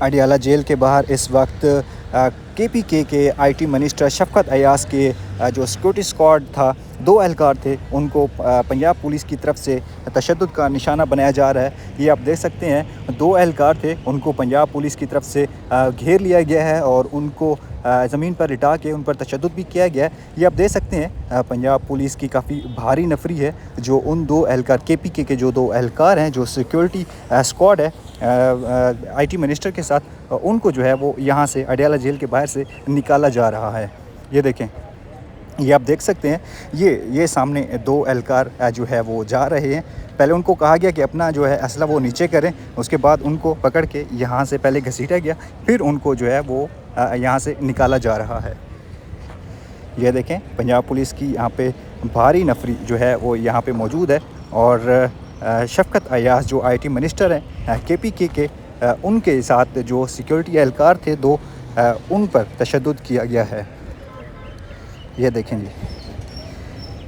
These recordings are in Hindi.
अडियाला जेल के बाहर इस वक्त केपीके के आईटी मिनिस्टर शफकत अयाज के जो सिक्योरिटी स्क्वाड था, 2 एहलकार थे, उनको पंजाब पुलिस की तरफ से तशद्दुद का निशाना बनाया जा रहा है। ये आप देख सकते हैं, 2 एहलकार थे, उनको पंजाब पुलिस की तरफ से घेर लिया गया है और उनको ज़मीन पर लिटा के उन पर तशद्दुद भी किया गया है। ये आप देख सकते हैं, पंजाब पुलिस की काफ़ी भारी नफरी है जो उन 2 एहलकार केपीके के जो 2 एहलकार हैं, जो सिक्योरिटी स्क्वाड है आईटी मिनिस्टर के साथ, उनको जो है वो यहाँ से अडियाला जेल के बाहर से निकाला जा रहा है। ये देखें, ये आप देख सकते हैं, ये सामने 2 एहलकार जो है वो जा रहे हैं। पहले उनको कहा गया कि अपना जो है असला वो नीचे करें, उसके बाद उनको पकड़ के यहाँ से पहले घसीटा गया, फिर उनको जो है वो यहाँ से निकाला जा रहा है। ये देखें, पंजाब पुलिस की यहाँ पे भारी नफरी जो है वो यहाँ पे मौजूद है और शफकत अयाज जो आईटी मिनिस्टर हैं केपीके के, उनके साथ जो सिक्योरिटी एहलकार थे 2, उन पर तशद्दुद किया गया है। ये देखें जी,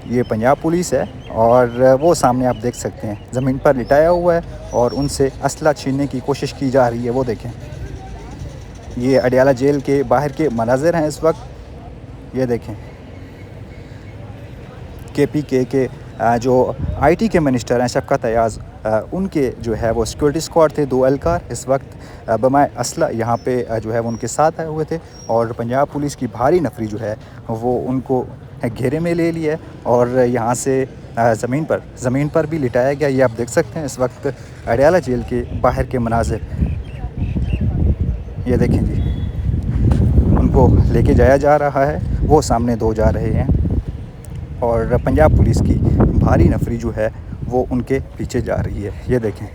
ये पंजाब पुलिस है और वो सामने आप देख सकते हैं ज़मीन पर लिटाया हुआ है और उनसे असला छीनने की कोशिश की जा रही है। वो देखें, ये अडियाला जेल के बाहर के मनाज़िर हैं इस वक्त। ये देखें, केपीके के जो आईटी के मिनिस्टर हैं शफकत अयाज, उनके जो है वो सिक्योरिटी स्क्वाड थे 2 एहलकार, इस वक्त बमाए असला यहाँ पे जो है वो उनके साथ आए हुए थे और पंजाब पुलिस की भारी नफरी जो है वो उनको घेरे में ले लिया है और यहाँ से ज़मीन पर भी लिटाया गया। ये आप देख सकते हैं इस वक्त अडियाला जेल के बाहर के मनाज़िर। ये देखें जी, उनको लेके जाया जा रहा है, वो सामने 2 जा रहे हैं और पंजाब पुलिस की भारी नफरी जो है वो उनके पीछे जा रही है। ये देखें,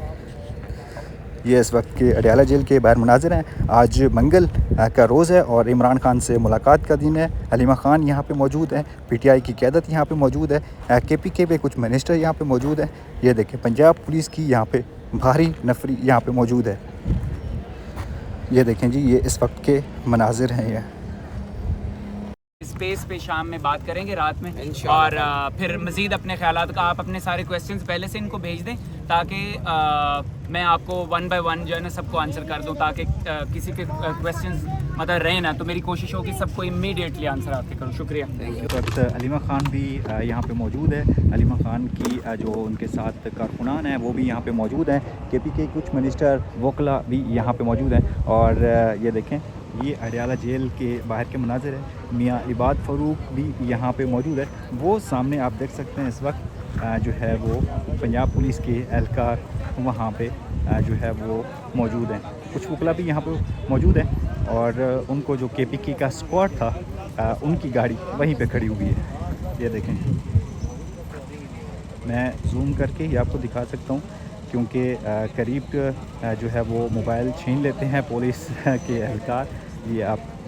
ये इस वक्त के अडियाला जेल के बाहर मनाज़िर हैं। आज मंगल का रोज़ है और इमरान खान से मुलाकात का दिन है। हलीमा खान यहाँ पे मौजूद हैं, पीटीआई की क़यादत यहाँ पे मौजूद है, केपीके पे कुछ मिनिस्टर यहाँ पे मौजूद हैं। ये देखें, पंजाब पुलिस की यहाँ पे भारी नफरी यहाँ पे मौजूद है। ये देखें जी, ये इस वक्त के मनाज़िर हैं। ये स्पेस पे शाम में बात करेंगे रात में, और फिर मज़ीद अपने ख़यालात का आप अपने सारे क्वेश्चंस पहले से इनको भेज दें ताकि मैं आपको 1 बाय 1 जो है ना सबको आंसर कर दूं, ताकि किसी के क्वेश्चंस मतलब रहे ना, तो मेरी कोशिश होगी सबको इमीडिएटली आंसर आपके करूं। शुक्रिया। इस वक्त हलीमा खान भी यहाँ पे मौजूद है। हलीमा खान की जो उनके साथ कारकुनान है वो भी यहाँ पे मौजूद हैं। केपीके कुछ मिनिस्टर वकला भी यहाँ पे मौजूद हैं और ये देखें, ये अडियाला जेल के बाहर के मनाज़िर है। मियाँ इबाद फ़रूक भी यहाँ पे मौजूद है। वो सामने आप देख सकते हैं इस वक्त जो है वो पंजाब पुलिस के एहलकार वहाँ पे जो है वो मौजूद हैं। कुछ वकला भी यहाँ पे मौजूद हैं और उनको जो केपीके का स्क्वाड था उनकी गाड़ी वहीं पे खड़ी हुई है। ये देखें, मैं जूम करके ही आपको दिखा सकता हूँ क्योंकि करीब जो है वो मोबाइल छीन लेते हैं पुलिस के एहलकार।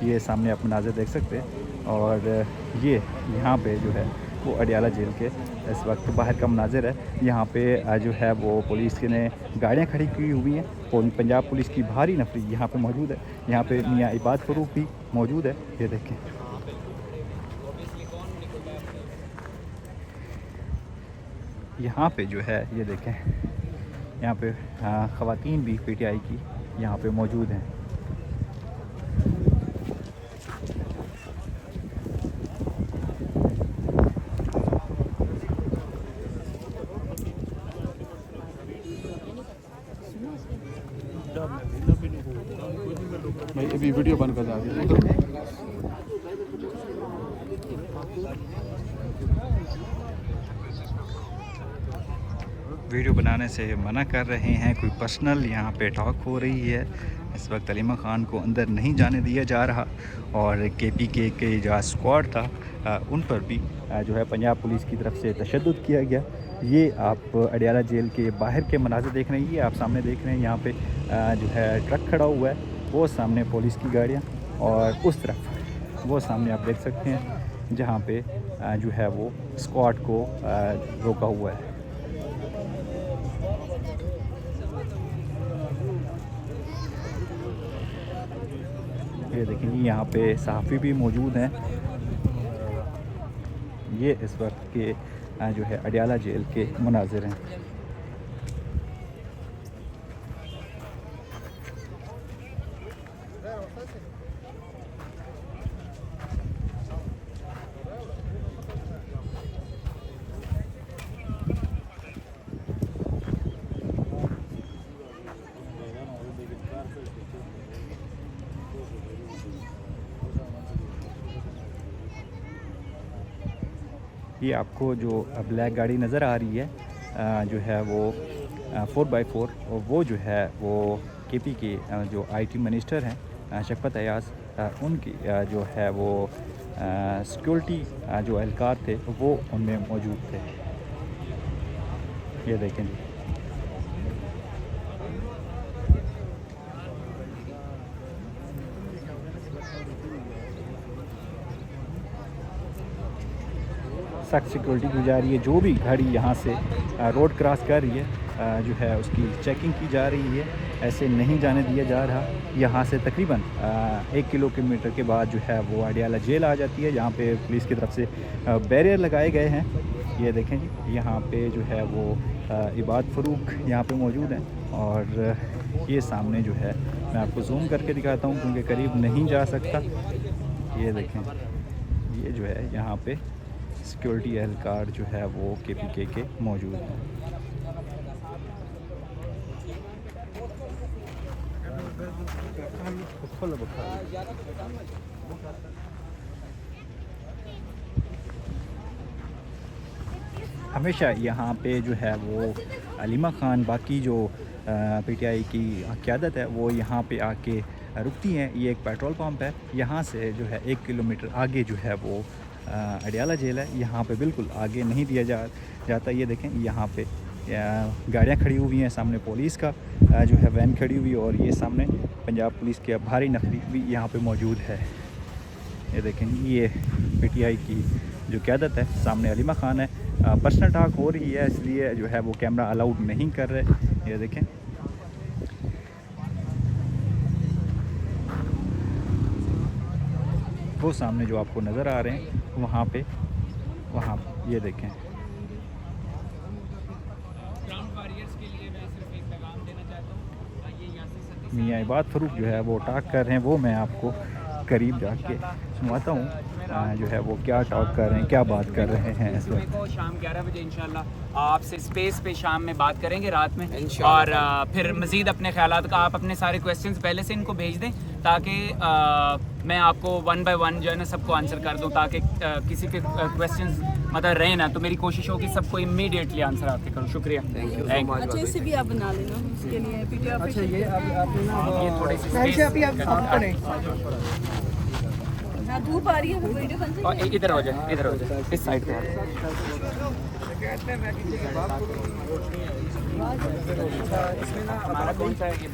ये सामने आप मनाज़िर देख सकते हैं और ये यहाँ पे जो है वो अडियाला जेल के इस वक्त बाहर का मनाज़िर है। यहाँ पे जो है वो पुलिस ने गाड़ियाँ खड़ी की हुई हैं। पंजाब पुलिस की भारी नफरी यहाँ पे मौजूद है। यहाँ पे मियाँ इबाद फ़रूक भी मौजूद है। ये देखें, यहाँ पे जो है ये देखें, यहाँ पे ख़वातीन भी पीटीआई की यहाँ पे मौजूद हैं। भाई अभी वीडियो बंद कर दो। वीडियो बनाने से मना कर रहे हैं, कोई पर्सनल यहाँ पे टॉक हो रही है। इस वक्त हलीमा खान को अंदर नहीं जाने दिया जा रहा और केपीके के जो स्क्वाड था उन पर भी जो है पंजाब पुलिस की तरफ से तशद्दुद किया गया। ये आप अडियाला जेल के बाहर के मनाज़िर देख रहे हैं। ये आप सामने देख रहे हैं, यहाँ पे जो है ट्रक खड़ा हुआ है, वो सामने पुलिस की गाड़ियाँ और उस तरफ वो सामने आप देख सकते हैं जहाँ पे जो है वो स्क्वाड को रोका हुआ है। ये देखेंगे, यहाँ पे सहाफ़ी भी मौजूद हैं। ये इस वक्त के जो है अडियाला जेल के मनाज़िर हैं। ये आपको जो ब्लैक गाड़ी नज़र आ रही है जो है वो 4x4 और वो जो है वो केपी के जो आईटी मिनिस्टर हैं शफकत अयाज उनकी जो है वो सिक्योरिटी जो एहलकार थे वो उनमें मौजूद थे। ये देखें जी। सख्त सिक्योरिटी की जा रही है। जो भी गाड़ी यहाँ से रोड क्रॉस कर रही है जो है उसकी चेकिंग की जा रही है। ऐसे नहीं जाने दिया जा रहा। यहाँ से तकरीबन 1 किलोमीटर के बाद जो है वो अडियाला जेल आ जाती है, जहाँ पे पुलिस की तरफ से बैरियर लगाए गए हैं। ये देखें जी, यहाँ पे जो है वो इबाद फ़रूक यहाँ पे मौजूद हैं और ये सामने जो है मैं आपको जूम करके दिखाता हूँ क्योंकि करीब नहीं जा सकता। ये देखें, ये जो है यहाँ पे सिक्योरिटी एहलकार जो है वो केपीके के मौजूद हैं। हमेशा यहाँ पे जो है वो अलीमा ख़ान, बाकी जो पीटीआई की क़यादत है वो यहाँ पे आके रुकती हैं। ये एक पेट्रोल पंप है। यहाँ से जो है 1 किलोमीटर आगे जो है वो अडियाला जेल है। यहाँ पे बिल्कुल आगे नहीं दिया जाता। ये देखें, यहाँ पे गाड़ियाँ खड़ी हुई हैं। सामने पुलिस का जो है वैन खड़ी हुई और ये सामने पंजाब पुलिस के भारी नफरी भी यहाँ पे मौजूद है। ये देखें, ये पीटीआई की जो क़यादत है। सामने अलीमा ख़ान है। पर्सनल टॉक हो रही है इसलिए जो है वो कैमरा अलाउड नहीं कर रहे। ये देखें, वो सामने जो आपको नज़र आ रहे हैं वहाँ पे ये देखें। मियाँ इबाद फ़रूक जो है वो टॉक कर रहे हैं, वो मैं आपको करीब जाके सुनवाता हूँ जो है वो क्या टॉक कर रहे हैं, क्या बात कर रहे हैं। इस वक्त को शाम 11 बजे इंशाल्लाह आपसे स्पेस पे शाम में बात करेंगे रात में, और फिर मज़ीद अपने ख़यालात का आप अपने सारे क्वेश्चंस पहले से इनको भेज दें ताकि मैं आपको 1 बाय 1 जो है ना सबको आंसर कर दूं, ताकि किसी के क्वेश्चंस मतलब रहे ना, तो मेरी कोशिश होगी सबको इमीडिएटली आंसर आपके करूँ। शुक्रिया, थैंक यू। अच्छा, इसे भी आप बना लेना उसके लिए पीटीआई। अच्छा, ये थोड़ी सी स्पेस धूप आ रही है, वीडियो बन और इधर हो जाए, इधर हो जाए, इस साइड पे। हमारा कौन सा है ये?